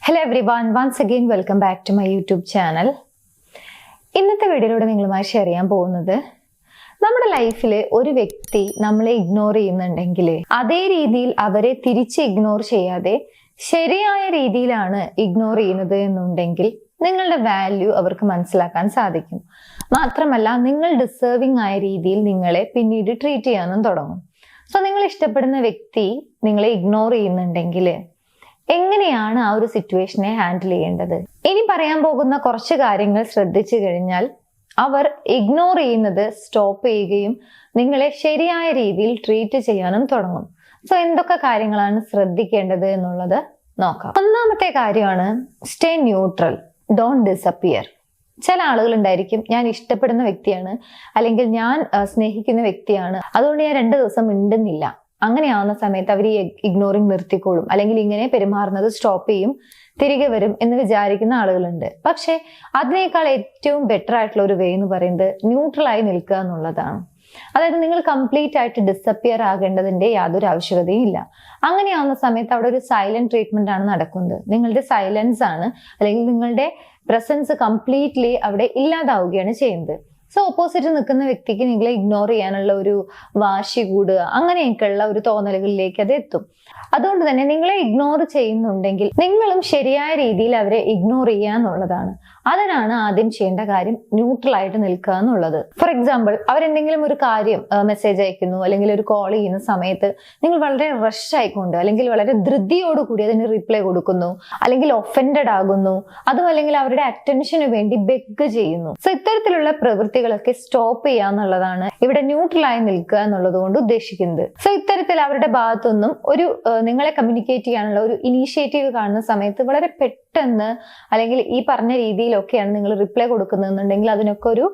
Hello everyone, once again welcome back to my YouTube channel. ഇന്നത്തെ വീഡിയോയിലൂടെ നിങ്ങളുമായി share ചെയ്യാൻ പോകുന്നത് നമ്മുടെ ലൈഫിൽ ഒരു വ്യക്തി നമ്മളെ ഇഗ്നോർ ചെയ്യുന്നുണ്ടെങ്കിൽ അതേ രീതിയിൽ അവരെ തിരിച്ച് ഇഗ്നോർ ചെയ്യാതെ ശരിയായ രീതിയിലാണ് ഇഗ്നോർ ചെയ്യുന്നത് എന്നുണ്ടെങ്കിൽ നിങ്ങളുടെ വാല്യൂ അവർക്ക് മനസ്സിലാക്കാൻ സാധിക്കും. മാത്രമല്ല നിങ്ങൾ ഡിസേർവിംഗ് ആയ രീതിയിൽ നിങ്ങളെ പിന്നീട് ട്രീറ്റ് ചെയ്യാനും തുടങ്ങും. സോ നിങ്ങൾ ഇഷ്ടപ്പെടുന്ന വ്യക്തി നിങ്ങളെ ഇഗ്നോർ ചെയ്യുന്നുണ്ടെങ്കിൽ എങ്ങനെയാണ് ആ ഒരു സിറ്റുവേഷനെ ഹാൻഡിൽ ചെയ്യേണ്ടത്? ഇനി പറയാൻ പോകുന്ന കുറച്ച് കാര്യങ്ങൾ ശ്രദ്ധിച്ചു കഴിഞ്ഞാൽ അവർ ഇഗ്നോർ ചെയ്യുന്നത് സ്റ്റോപ്പ് ചെയ്യുകയും നിങ്ങളെ ശരിയായ രീതിയിൽ ട്രീറ്റ് ചെയ്യാനും തുടങ്ങും. സോ എന്തൊക്കെ കാര്യങ്ങളാണ് ശ്രദ്ധിക്കേണ്ടത് എന്നുള്ളത് നോക്കാം. ഒന്നാമത്തെ കാര്യമാണ് സ്റ്റേ ന്യൂട്രൽ, ഡോണ്ട് ഡിസപ്പിയർ. ചില ആളുകൾ ഉണ്ടായിരിക്കും, ഞാൻ ഇഷ്ടപ്പെടുന്ന വ്യക്തിയാണ് അല്ലെങ്കിൽ ഞാൻ സ്നേഹിക്കുന്ന വ്യക്തിയാണ്, അതുകൊണ്ട് ഞാൻ 2 ദിവസം മിണ്ടുന്നില്ല. അങ്ങനെയാവുന്ന സമയത്ത് അവർ ഈ ഇഗ്നോറിങ് നിർത്തിക്കോളും, അല്ലെങ്കിൽ ഇങ്ങനെ പെരുമാറുന്നത് സ്റ്റോപ്പ് ചെയ്യും, തിരികെ വരും എന്ന് വിചാരിക്കുന്ന ആളുകളുണ്ട്. പക്ഷെ അതിനേക്കാൾ ഏറ്റവും ബെറ്റർ ആയിട്ടുള്ള ഒരു വേ എന്ന് പറയുന്നത് ന്യൂട്രലായി നിൽക്കുക എന്നുള്ളതാണ്. അതായത് നിങ്ങൾ കംപ്ലീറ്റ് ആയിട്ട് ഡിസപ്പിയർ ആകേണ്ടതിന്റെ യാതൊരു ആവശ്യകതയും ഇല്ല. അങ്ങനെയാവുന്ന സമയത്ത് അവിടെ ഒരു സൈലന്റ് ട്രീറ്റ്മെന്റ് ആണ് നടക്കുന്നത്. നിങ്ങളുടെ സൈലൻസ് ആണ്, അല്ലെങ്കിൽ നിങ്ങളുടെ പ്രസൻസ് കംപ്ലീറ്റ്ലി അവിടെ ഇല്ലാതാവുകയാണ് ചെയ്യുന്നത്. സോ ഓപ്പോസിറ്റ് നിൽക്കുന്ന വ്യക്തിക്ക് നിങ്ങളെ ഇഗ്നോർ ചെയ്യാനുള്ള ഒരു വാശി കൂടുക, അങ്ങനെയൊക്കെയുള്ള ഒരു തോന്നലുകളിലേക്ക് അത് എത്തും. അതുകൊണ്ട് തന്നെ നിങ്ങളെ ഇഗ്നോർ ചെയ്യുന്നുണ്ടെങ്കിൽ നിങ്ങളും ശരിയായ രീതിയിൽ അവരെ ഇഗ്നോർ ചെയ്യുക എന്നുള്ളതാണ്. അതിനാണ് ആദ്യം ചെയ്യേണ്ട കാര്യം, ന്യൂട്രൽ ആയിട്ട് നിൽക്കുക എന്നുള്ളത്. ഫോർ എക്സാമ്പിൾ, അവരെന്തെങ്കിലും ഒരു കാര്യം മെസ്സേജ് അയക്കുന്നു അല്ലെങ്കിൽ ഒരു കോൾ ചെയ്യുന്ന സമയത്ത് നിങ്ങൾ വളരെ റഷ് ആയിക്കൊണ്ട് അല്ലെങ്കിൽ വളരെ ധൃതിയോടുകൂടി അതിന് റിപ്ലൈ കൊടുക്കുന്നു, അല്ലെങ്കിൽ ഒഫൻഡഡ് ആകുന്നു, അതും അല്ലെങ്കിൽ അവരുടെ അറ്റൻഷന് വേണ്ടി ബെഗ് ചെയ്യുന്നു. സോ ഇത്തരത്തിലുള്ള പ്രവൃത്തികളൊക്കെ സ്റ്റോപ്പ് ചെയ്യുക എന്നുള്ളതാണ് ഇവിടെ ന്യൂട്രൽ ആയി നിൽക്കുക എന്നുള്ളത് കൊണ്ട് ഉദ്ദേശിക്കുന്നത്. സോ ഇത്തരത്തിൽ അവരുടെ ഭാഗത്തൊന്നും ഒരു നിങ്ങളെ കമ്മ്യൂണിക്കേറ്റ് ചെയ്യാനുള്ള ഒരു ഇനീഷ്യേറ്റീവ് കാണുന്ന സമയത്ത് വളരെ പെട്ടെന്ന് അല്ലെങ്കിൽ ഈ പറഞ്ഞ രീതിയിലൊക്കെയാണ് നിങ്ങൾ റിപ്ലൈ കൊടുക്കുന്നതെന്നുണ്ടെങ്കിൽ അതിനൊക്കെ ഒരു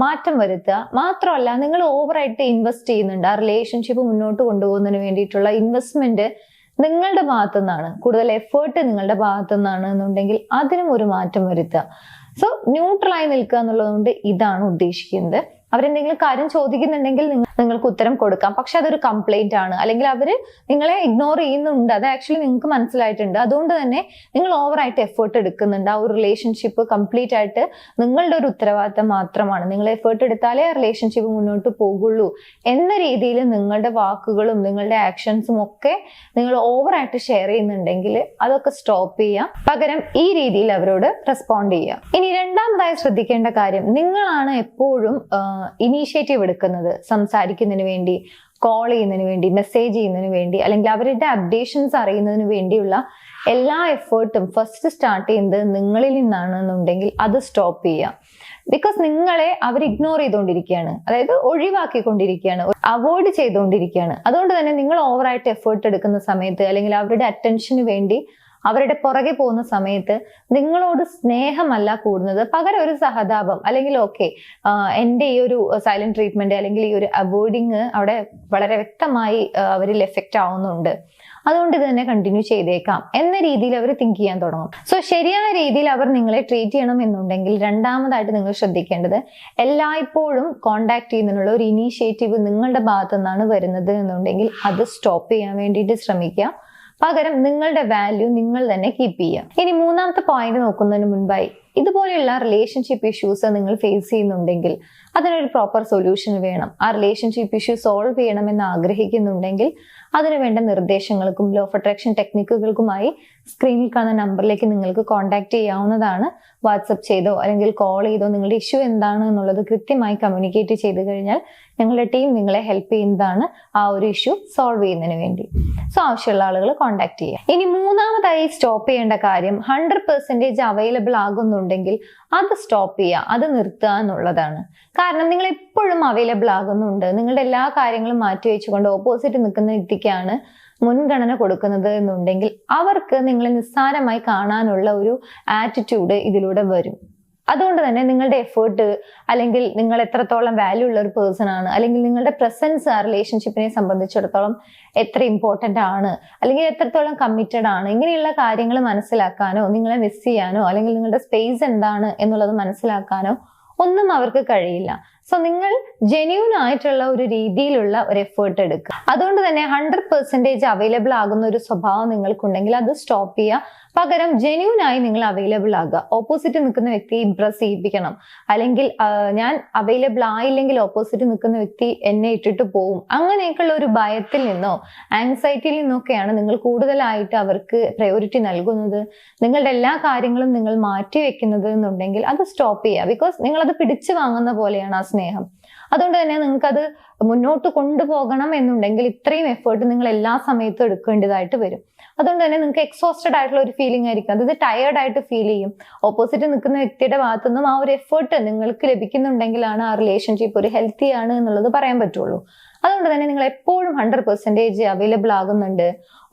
മാറ്റം വരുത്തുക. മാത്രമല്ല, നിങ്ങൾ ഓവറായിട്ട് ഇൻവെസ്റ്റ് ചെയ്യുന്നുണ്ട്, ആ റിലേഷൻഷിപ്പ് മുന്നോട്ട് കൊണ്ടുപോകുന്നതിന് വേണ്ടിയിട്ടുള്ള ഇൻവെസ്റ്റ്മെന്റ് നിങ്ങളുടെ ഭാഗത്തു നിന്നാണ്, കൂടുതൽ എഫേർട്ട് നിങ്ങളുടെ ഭാഗത്തു നിന്നാണ് എന്നുണ്ടെങ്കിൽ അതിനും ഒരു മാറ്റം വരുത്തുക. സോ ന്യൂട്രലായി നിൽക്കുക എന്നുള്ളതുകൊണ്ട് ഇതാണ് ഉദ്ദേശിക്കുന്നത്. അവരെന്തെങ്കിലും കാര്യം ചോദിക്കുന്നുണ്ടെങ്കിൽ നിങ്ങൾക്ക് ഉത്തരം കൊടുക്കാം, പക്ഷെ അതൊരു കംപ്ലൈന്റ് ആണ്, അല്ലെങ്കിൽ അവര് നിങ്ങളെ ഇഗ്നോർ ചെയ്യുന്നുണ്ട്, അത് ആക്ച്വലി നിങ്ങൾക്ക് മനസ്സിലായിട്ടുണ്ട്. അതുകൊണ്ട് തന്നെ നിങ്ങൾ ഓവറായിട്ട് എഫേർട്ട് എടുക്കുന്നുണ്ട്. ആ ഒരു റിലേഷൻഷിപ്പ് കംപ്ലീറ്റ് ആയിട്ട് നിങ്ങളുടെ ഒരു ഉത്തരവാദിത്തം മാത്രമാണ്. നിങ്ങൾ എഫേർട്ട് എടുത്താലേ ആ റിലേഷൻഷിപ്പ് മുന്നോട്ട് പോകുള്ളൂ എന്ന രീതിയിൽ നിങ്ങളുടെ വാക്കുകളും നിങ്ങളുടെ ആക്ഷൻസും ഒക്കെ നിങ്ങൾ ഓവറായിട്ട് ഷെയർ ചെയ്യുന്നുണ്ടെങ്കിൽ അതൊക്കെ സ്റ്റോപ്പ് ചെയ്യാം. പകരം ഈ രീതിയിൽ അവരോട് റെസ്പോണ്ട് ചെയ്യാം. ഇനി രണ്ടാമതായി ശ്രദ്ധിക്കേണ്ട കാര്യം, നിങ്ങളാണ് എപ്പോഴും ഇനീഷ്യേറ്റീവ് എടുക്കുന്നത്. സംസാരിക്കുന്നതിന് വേണ്ടി, കോൾ ചെയ്യുന്നതിന് വേണ്ടി, മെസ്സേജ് ചെയ്യുന്നതിന് വേണ്ടി, അല്ലെങ്കിൽ അവരുടെ അപ്ഡേഷൻസ് അറിയുന്നതിന് വേണ്ടിയുള്ള എല്ലാ എഫേർട്ടും ഫസ്റ്റ് സ്റ്റാർട്ട് ചെയ്യുന്നത് നിങ്ങളിൽ നിന്നാണെന്നുണ്ടെങ്കിൽ അത് സ്റ്റോപ്പ് ചെയ്യാം. ബിക്കോസ് നിങ്ങളെ അവർ ഇഗ്നോർ ചെയ്തുകൊണ്ടിരിക്കുകയാണ്, അതായത് ഒഴിവാക്കിക്കൊണ്ടിരിക്കുകയാണ്, അവോയ്ഡ് ചെയ്തുകൊണ്ടിരിക്കുകയാണ്. അതുകൊണ്ട് തന്നെ നിങ്ങൾ ഓവറായിട്ട് എഫേർട്ട് എടുക്കുന്ന സമയത്ത്, അല്ലെങ്കിൽ അവരുടെ അറ്റൻഷന് വേണ്ടി അവരുടെ പുറകെ പോകുന്ന സമയത്ത് നിങ്ങളോട് സ്നേഹമല്ല കൂടുന്നത്, പകരം ഒരു സഹതാപം, അല്ലെങ്കിൽ ഓക്കെ എൻ്റെ ഈ ഒരു സൈലന്റ് ട്രീറ്റ്മെന്റ് അല്ലെങ്കിൽ ഈ ഒരു അവോയ്ഡിങ് അവിടെ വളരെ വ്യക്തമായി അവരിൽ എഫക്റ്റ് ആവുന്നുണ്ട്, അതുകൊണ്ട് ഇത് തന്നെ കണ്ടിന്യൂ ചെയ്തേക്കാം എന്ന രീതിയിൽ അവർ തിങ്ക് ചെയ്യാൻ തുടങ്ങും. സോ ശരിയായ രീതിയിൽ അവർ നിങ്ങളെ ട്രീറ്റ് ചെയ്യണം എന്നുണ്ടെങ്കിൽ രണ്ടാമതായിട്ട് നിങ്ങൾ ശ്രദ്ധിക്കേണ്ടത്, എല്ലായ്പ്പോഴും കോണ്ടാക്ട് ചെയ്യുന്നതിനുള്ള ഒരു ഇനീഷ്യേറ്റീവ് നിങ്ങളുടെ ഭാഗത്തു നിന്നാണ് വരുന്നത് എന്നുണ്ടെങ്കിൽ അത് സ്റ്റോപ്പ് ചെയ്യാൻ വേണ്ടിയിട്ട് ശ്രമിക്കുക. പകരം നിങ്ങളുടെ വാല്യൂ നിങ്ങൾ തന്നെ കീപ്പ് ചെയ്യുക. ഇനി മൂന്നാമത്തെ പോയിന്റ് നോക്കുന്നതിന് മുൻപായി, ഇതുപോലെയുള്ള റിലേഷൻഷിപ്പ് ഇഷ്യൂസ് നിങ്ങൾ ഫേസ് ചെയ്യുന്നുണ്ടെങ്കിൽ അതിനൊരു പ്രോപ്പർ സൊല്യൂഷൻ വേണം. ആ റിലേഷൻഷിപ്പ് ഇഷ്യൂ സോൾവ് ചെയ്യണമെന്ന് ആഗ്രഹിക്കുന്നുണ്ടെങ്കിൽ അതിനു വേണ്ട നിർദ്ദേശങ്ങൾക്കും ലോ ഓഫ് അട്രാക്ഷൻ ടെക്നിക്കുകൾക്കുമായി സ്ക്രീനിൽ കാണുന്ന നമ്പറിലേക്ക് നിങ്ങൾക്ക് കോൺടാക്ട് ചെയ്യാവുന്നതാണ്. വാട്സപ്പ് ചെയ്തോ അല്ലെങ്കിൽ കോൾ ചെയ്തോ നിങ്ങളുടെ ഇഷ്യൂ എന്താണ് എന്നുള്ളത് കൃത്യമായി കമ്മ്യൂണിക്കേറ്റ് ചെയ്ത് കഴിഞ്ഞാൽ ഞങ്ങളുടെ ടീം നിങ്ങളെ ഹെൽപ്പ് ചെയ്യുന്നതാണ് ആ ഒരു ഇഷ്യൂ സോൾവ് ചെയ്യുന്നതിന് വേണ്ടി. സോ ആവശ്യമുള്ള ആളുകൾ കോൺടാക്ട് ചെയ്യുക. ഇനി മൂന്നാമതായി സ്റ്റോപ്പ് ചെയ്യേണ്ട കാര്യം, 100% അവൈലബിൾ ആകുന്നുണ്ടെങ്കിൽ അത് സ്റ്റോപ്പ് ചെയ്യുക, അത് നിർത്തുക എന്നുള്ളതാണ്. കാരണം നിങ്ങൾ എപ്പോഴും അവൈലബിൾ ആകുന്നുണ്ട്, നിങ്ങളുടെ എല്ലാ കാര്യങ്ങളും മാറ്റി വെച്ചുകൊണ്ട് ഓപ്പോസിറ്റ് നിൽക്കുന്ന വ്യക്തിക്കാണ് മുൻഗണന കൊടുക്കുന്നത് എന്നുണ്ടെങ്കിൽ അവർക്ക് നിങ്ങളെ നിസ്സാരമായി കാണാനുള്ള ഒരു ആറ്റിറ്റ്യൂഡ് ഇതിലൂടെ വരും. അതുകൊണ്ട് തന്നെ നിങ്ങളുടെ എഫേർട്ട്, അല്ലെങ്കിൽ നിങ്ങൾ എത്രത്തോളം വാല്യൂ ഉള്ള ഒരു പേഴ്സൺ ആണ്, അല്ലെങ്കിൽ നിങ്ങളുടെ പ്രസൻസ് ആ റിലേഷൻഷിപ്പിനെ സംബന്ധിച്ചിടത്തോളം എത്ര ഇമ്പോർട്ടന്റ് ആണ്, അല്ലെങ്കിൽ എത്രത്തോളം കമ്മിറ്റഡ് ആണ്, ഇങ്ങനെയുള്ള കാര്യങ്ങൾ മനസ്സിലാക്കാനോ നിങ്ങളെ മിസ് ചെയ്യാനോ അല്ലെങ്കിൽ നിങ്ങളുടെ സ്പേസ് എന്താണ് എന്നുള്ളത് മനസ്സിലാക്കാനോ ഒന്നും അവർക്ക് കഴിയില്ല. സോ നിങ്ങൾ ജെന്യൂൻ ആയിട്ടുള്ള ഒരു രീതിയിലുള്ള ഒരു എഫേർട്ട് എടുക്കുക. അതുകൊണ്ട് തന്നെ 100% അവൈലബിൾ ആകുന്ന ഒരു സ്വഭാവം നിങ്ങൾക്കുണ്ടെങ്കിൽ അത് സ്റ്റോപ്പ് ചെയ്യുക. പകരം ജെന്യൂൻ ആയി നിങ്ങൾ അവൈലബിൾ ആകുക. ഓപ്പോസിറ്റ് നിൽക്കുന്ന വ്യക്തിയെ ഇംപ്രസ് ചെയ്യിപ്പിക്കണം, അല്ലെങ്കിൽ ഞാൻ അവൈലബിൾ ആയില്ലെങ്കിൽ ഓപ്പോസിറ്റ് നിൽക്കുന്ന വ്യക്തി എന്നെ ഇട്ടിട്ട് പോവും, അങ്ങനെയൊക്കെയുള്ള ഒരു ഭയത്തിൽ നിന്നോ ആങ്സൈറ്റിയിൽ നിന്നൊക്കെയാണ് നിങ്ങൾ കൂടുതലായിട്ട് അവർക്ക് പ്രയോറിറ്റി നൽകുന്നത്, നിങ്ങളുടെ എല്ലാ കാര്യങ്ങളും നിങ്ങൾ മാറ്റി വെക്കുന്നത് എന്നുണ്ടെങ്കിൽ അത് സ്റ്റോപ്പ് ചെയ്യുക. ബിക്കോസ് നിങ്ങളത് പിടിച്ചു വാങ്ങുന്ന പോലെയാണ് ആ സ്നേഹം. അതുകൊണ്ട് തന്നെ നിങ്ങൾക്കത് മുന്നോട്ട് കൊണ്ടുപോകണം എന്നുണ്ടെങ്കിൽ ഇത്രയും എഫേർട്ട് നിങ്ങൾ എല്ലാ സമയത്തും എടുക്കേണ്ടതായിട്ട് വരും. അതുകൊണ്ട് തന്നെ നിങ്ങൾക്ക് എക്സോസ്റ്റഡ് ആയിട്ടുള്ള ഒരു ഫീലിംഗ് ആയിരിക്കും, അതായത് ടയേർഡ് ആയിട്ട് ഫീൽ ചെയ്യും. ഓപ്പോസിറ്റ് നിൽക്കുന്ന വ്യക്തിയുടെ ഭാഗത്തുനിന്നും ആ ഒരു എഫേർട്ട് നിങ്ങൾക്ക് ലഭിക്കുന്നുണ്ടെങ്കിലാണ് ആ റിലേഷൻഷിപ്പ് ഒരു ഹെൽത്തി ആണ് എന്നുള്ളത് പറയാൻ പറ്റുള്ളൂ. അതുകൊണ്ട് തന്നെ നിങ്ങൾ എപ്പോഴും 100% അവൈലബിൾ ആകുന്നുണ്ട്,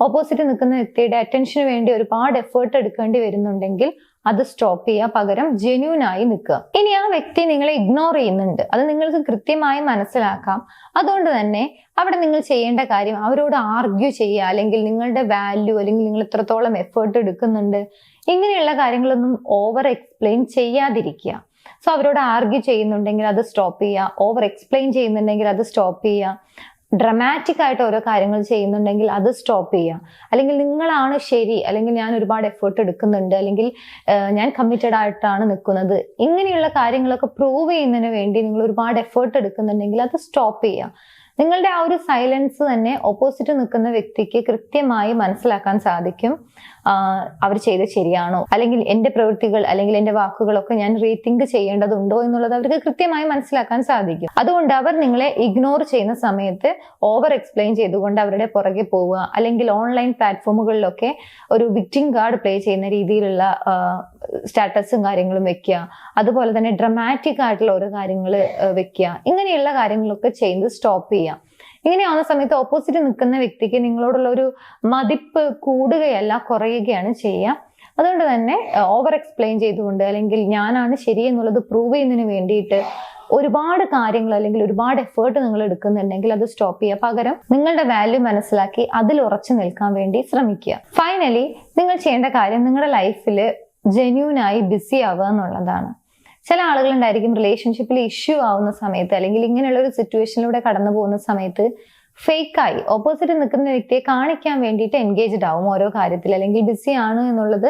ഓപ്പോസിറ്റ് നിൽക്കുന്ന വ്യക്തിയുടെ അറ്റൻഷന് വേണ്ടി ഒരുപാട് എഫേർട്ട് എടുക്കേണ്ടി വരുന്നുണ്ടെങ്കിൽ അത് സ്റ്റോപ്പ് ചെയ്യുക. പകരം ജെന്യൂൻ ആയി നിൽക്കുക. ഇനി ആ വ്യക്തി നിങ്ങളെ ഇഗ്നോർ ചെയ്യുന്നുണ്ട്, അത് നിങ്ങൾക്ക് കൃത്യമായി മനസ്സിലാക്കാം. അതുകൊണ്ട് തന്നെ അവിടെ നിങ്ങൾ ചെയ്യേണ്ട കാര്യം അവരോട് ആർഗ്യൂ ചെയ്യുക, അല്ലെങ്കിൽ നിങ്ങളുടെ വാല്യൂ, അല്ലെങ്കിൽ നിങ്ങൾ എത്രത്തോളം എഫേർട്ട് എടുക്കുന്നുണ്ട്, ഇങ്ങനെയുള്ള കാര്യങ്ങളൊന്നും ഓവർ എക്സ്പ്ലെയിൻ ചെയ്യാതിരിക്കുക. സോ അവരോട് ആർഗ്യൂ ചെയ്യുന്നുണ്ടെങ്കിൽ അത് സ്റ്റോപ്പ് ചെയ്യുക, ഓവർ എക്സ്പ്ലെയിൻ ചെയ്യുന്നുണ്ടെങ്കിൽ അത് സ്റ്റോപ്പ് ചെയ്യുക, ഡ്രമാറ്റിക് ആയിട്ട് ഓരോ കാര്യങ്ങൾ ചെയ്യുന്നുണ്ടെങ്കിൽ അത് സ്റ്റോപ്പ് ചെയ്യുക. അല്ലെങ്കിൽ നിങ്ങളാണ് ശരി, അല്ലെങ്കിൽ ഞാൻ ഒരുപാട് എഫേർട്ട് എടുക്കുന്നുണ്ട്, അല്ലെങ്കിൽ ഞാൻ കമ്മിറ്റഡ് ആയിട്ടാണ് നിൽക്കുന്നത്, ഇങ്ങനെയുള്ള കാര്യങ്ങളൊക്കെ പ്രൂവ് ചെയ്യുന്നതിന് വേണ്ടി നിങ്ങൾ ഒരുപാട് എഫേർട്ട് എടുക്കുന്നുണ്ടെങ്കിൽ അത് സ്റ്റോപ്പ് ചെയ്യുക. നിങ്ങളുടെ ആ ഒരു സൈലൻസ് തന്നെ ഓപ്പോസിറ്റ് നിൽക്കുന്ന വ്യക്തിക്ക് കൃത്യമായി മനസ്സിലാക്കാൻ സാധിക്കും. അവർ ചെയ്ത് ശരിയാണോ, അല്ലെങ്കിൽ എൻ്റെ പ്രവൃത്തികൾ അല്ലെങ്കിൽ എൻ്റെ വാക്കുകളൊക്കെ ഞാൻ റീതിങ്ക് ചെയ്യേണ്ടതുണ്ടോ എന്നുള്ളത് അവർക്ക് കൃത്യമായി മനസ്സിലാക്കാൻ സാധിക്കും. അതുകൊണ്ട് അവർ നിങ്ങളെ ഇഗ്നോർ ചെയ്യുന്ന സമയത്ത് ഓവർ എക്സ്പ്ലെയിൻ ചെയ്തുകൊണ്ട് അവരുടെ പുറകെ പോവുക, അല്ലെങ്കിൽ ഓൺലൈൻ പ്ലാറ്റ്ഫോമുകളിലൊക്കെ ഒരു വിക്ടിം കാർഡ് പ്ലേ ചെയ്യുന്ന രീതിയിലുള്ള സ്റ്റാറ്റസും കാര്യങ്ങളും വെക്കുക, അതുപോലെ തന്നെ ഡ്രമാറ്റിക് ആയിട്ടുള്ള ഓരോ കാര്യങ്ങൾ വെക്കുക, ഇങ്ങനെയുള്ള കാര്യങ്ങളൊക്കെ ചെയ്ത് സ്റ്റോപ്പ് ചെയ്യുക. ഇങ്ങനെയാവുന്ന സമയത്ത് ഓപ്പോസിറ്റ് നിൽക്കുന്ന വ്യക്തിക്ക് നിങ്ങളോടുള്ള ഒരു മതിപ്പ് കൂടുകയല്ല, കുറയുകയാണ് ചെയ്യുക. അതുകൊണ്ട് തന്നെ ഓവർ എക്സ്പ്ലെയിൻ ചെയ്തുകൊണ്ട്, അല്ലെങ്കിൽ ഞാനാണ് ശരി എന്നുള്ളത് പ്രൂവ് ചെയ്യുന്നതിന് വേണ്ടിയിട്ട് ഒരുപാട് കാര്യങ്ങൾ അല്ലെങ്കിൽ ഒരുപാട് എഫേർട്ട് നിങ്ങൾ എടുക്കുന്നുണ്ടെങ്കിൽ അത് സ്റ്റോപ്പ് ചെയ്യുക. പകരം നിങ്ങളുടെ വാല്യൂ മനസ്സിലാക്കി അതിൽ ഉറച്ചു നിൽക്കാൻ വേണ്ടി ശ്രമിക്കുക. ഫൈനലി നിങ്ങൾ ചെയ്യേണ്ട കാര്യം നിങ്ങളുടെ ലൈഫിൽ ജെന്യൂൻ ആയി ബിസി ആവുക എന്നുള്ളതാണ്. ചില ആളുകളുണ്ടായിരിക്കും റിലേഷൻഷിപ്പിൽ ഇഷ്യൂ ആവുന്ന സമയത്ത്, അല്ലെങ്കിൽ ഇങ്ങനെയുള്ള ഒരു സിറ്റുവേഷനിലൂടെ കടന്നു പോകുന്ന സമയത്ത് ഫേക്കായി ഓപ്പോസിറ്റ് നിൽക്കുന്ന വ്യക്തിയെ കാണിക്കാൻ വേണ്ടിയിട്ട് എൻഗേജ്ഡ് ആവും ഓരോ കാര്യത്തിൽ, അല്ലെങ്കിൽ ബിസി ആണ് എന്നുള്ളത്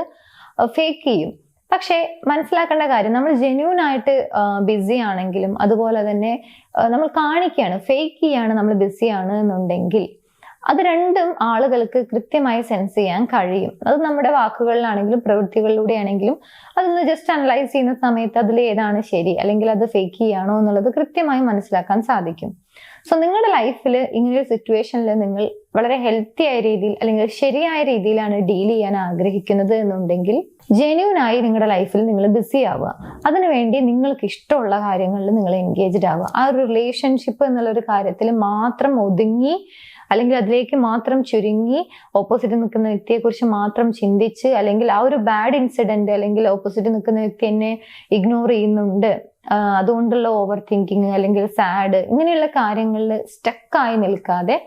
ഫേക്ക് ചെയ്യും. പക്ഷെ മനസ്സിലാക്കേണ്ട കാര്യം, നമ്മൾ ജെന്യൂൻ ആയിട്ട് ബിസി ആണെങ്കിലും അതുപോലെ തന്നെ നമ്മൾ കാണിക്കുകയാണ്, ഫേക്ക് ചെയ്യാണ് നമ്മൾ ബിസി ആണ് എന്നുണ്ടെങ്കിൽ അത് രണ്ടും ആളുകൾക്ക് കൃത്യമായി സെൻസ് ചെയ്യാൻ കഴിയും. അത് നമ്മുടെ വാക്കുകളിലാണെങ്കിലും പ്രവൃത്തികളിലൂടെ ആണെങ്കിലും അതൊന്ന് ജസ്റ്റ് അനലൈസ് ചെയ്യുന്ന സമയത്ത് അതിൽ ഏതാണ് ശരി, അല്ലെങ്കിൽ അത് ഫേക്ക് ചെയ്യാണോ എന്നുള്ളത് കൃത്യമായി മനസ്സിലാക്കാൻ സാധിക്കും. സോ നിങ്ങളുടെ ലൈഫിൽ ഇങ്ങനൊരു സിറ്റുവേഷനിൽ നിങ്ങൾ വളരെ ഹെൽത്തി ആയ രീതിയിൽ അല്ലെങ്കിൽ ശരിയായ രീതിയിലാണ് ഡീൽ ചെയ്യാൻ ആഗ്രഹിക്കുന്നത് എന്നുണ്ടെങ്കിൽ ജെന്യൂൻ ആയി നിങ്ങളുടെ ലൈഫിൽ നിങ്ങൾ ബിസി ആവുക. അതിനുവേണ്ടി നിങ്ങൾക്ക് ഇഷ്ടമുള്ള കാര്യങ്ങളിൽ നിങ്ങൾ എൻഗേജ്ഡ് ആവുക. ആ ഒരു റിലേഷൻഷിപ്പ് എന്നുള്ളൊരു കാര്യത്തിൽ മാത്രം ഒതുങ്ങി, അല്ലെങ്കിൽ അതിലേക്ക് മാത്രം ചുരുങ്ങി ഓപ്പോസിറ്റ് നിൽക്കുന്ന വ്യക്തിയെ കുറിച്ച് മാത്രം ചിന്തിച്ച്, അല്ലെങ്കിൽ ആ ഒരു ബാഡ് ഇൻസിഡന്റ്, അല്ലെങ്കിൽ ഓപ്പോസിറ്റ് നിൽക്കുന്ന വ്യക്തി എന്നെ ഇഗ്നോർ ചെയ്യുന്നുണ്ട് അതുകൊണ്ടുള്ള ഓവർ തിങ്കിങ്, അല്ലെങ്കിൽ സാഡ്, ഇങ്ങനെയുള്ള കാര്യങ്ങളിൽ സ്റ്റക്കായി നിൽക്കാതെ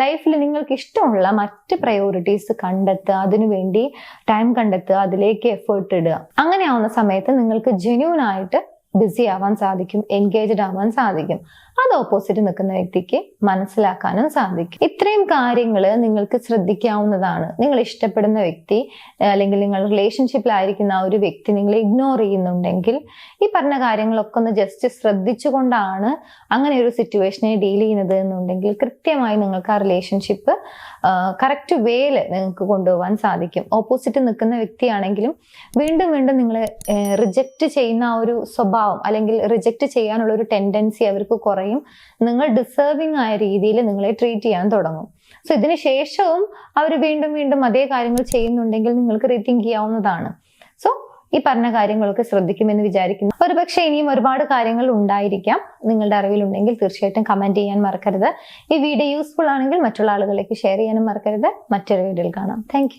ലൈഫിൽ നിങ്ങൾക്ക് ഇഷ്ടമുള്ള മറ്റ് പ്രയോറിറ്റീസ് കണ്ടെത്തുക, അതിനുവേണ്ടി ടൈം കണ്ടെത്തുക, അതിലേക്ക് എഫേർട്ട് ഇടുക. അങ്ങനെ ആവുന്ന സമയത്ത് നിങ്ങൾക്ക് ജെന്യൂൻ ആയിട്ട് ബിസി ആവാൻ സാധിക്കും, എൻഗേജ്ഡ് ആവാൻ സാധിക്കും. അത് ഓപ്പോസിറ്റ് നിൽക്കുന്ന വ്യക്തിക്ക് മനസ്സിലാക്കാനും സാധിക്കും. ഇത്രയും കാര്യങ്ങൾ നിങ്ങൾക്ക് ശ്രദ്ധിക്കാവുന്നതാണ്. നിങ്ങൾ ഇഷ്ടപ്പെടുന്ന വ്യക്തി അല്ലെങ്കിൽ നിങ്ങൾ റിലേഷൻഷിപ്പിലായിരിക്കുന്ന ആ ഒരു വ്യക്തി നിങ്ങളെ ഇഗ്നോർ ചെയ്യുന്നുണ്ടെങ്കിൽ ഈ പറഞ്ഞ കാര്യങ്ങളൊക്കെ ഒന്ന് ജസ്റ്റ് ശ്രദ്ധിച്ചുകൊണ്ടാണ് അങ്ങനെ ഒരു സിറ്റുവേഷനെ ഡീൽ ചെയ്യുന്നത് എന്നുണ്ടെങ്കിൽ കൃത്യമായി നിങ്ങൾക്ക് ആ റിലേഷൻഷിപ്പ് കറക്റ്റ് വേയിൽ നിങ്ങൾക്ക് കൊണ്ടുപോകാൻ സാധിക്കും. ഓപ്പോസിറ്റ് നിൽക്കുന്ന വ്യക്തിയാണെങ്കിലും വീണ്ടും വീണ്ടും നിങ്ങൾ റിജക്റ്റ് ചെയ്യുന്ന ആ ഒരു സ്വഭാവം, അല്ലെങ്കിൽ റിജക്റ്റ് ചെയ്യാനുള്ള ഒരു ടെൻഡൻസി അവർക്ക് കുറയും. നിങ്ങൾ ഡിസേർവിംഗ് ആയ രീതിയിൽ നിങ്ങളെ ട്രീറ്റ് ചെയ്യാൻ തുടങ്ങും. സോ ഇതിന് ശേഷവും അവർ വീണ്ടും വീണ്ടും അതേ കാര്യങ്ങൾ ചെയ്യുന്നുണ്ടെങ്കിൽ നിങ്ങൾക്ക് റീതിങ്ക് ചെയ്യാവുന്നതാണ്. സോ ഈ പറഞ്ഞ കാര്യങ്ങളൊക്കെ ശ്രദ്ധിക്കുമെന്ന് വിചാരിക്കുന്നു. ഒരുപക്ഷെ ഇനിയും ഒരുപാട് കാര്യങ്ങൾ ഉണ്ടായിരിക്കാം. നിങ്ങളുടെ അറിവിലുണ്ടെങ്കിൽ തീർച്ചയായിട്ടും കമന്റ് ചെയ്യാൻ മറക്കരുത്. ഈ വീഡിയോ യൂസ്ഫുൾ ആണെങ്കിൽ മറ്റുള്ള ആളുകളിലേക്ക് ഷെയർ ചെയ്യാനും മറക്കരുത്. മറ്റൊരു വീഡിയോയിൽ കാണാം. താങ്ക്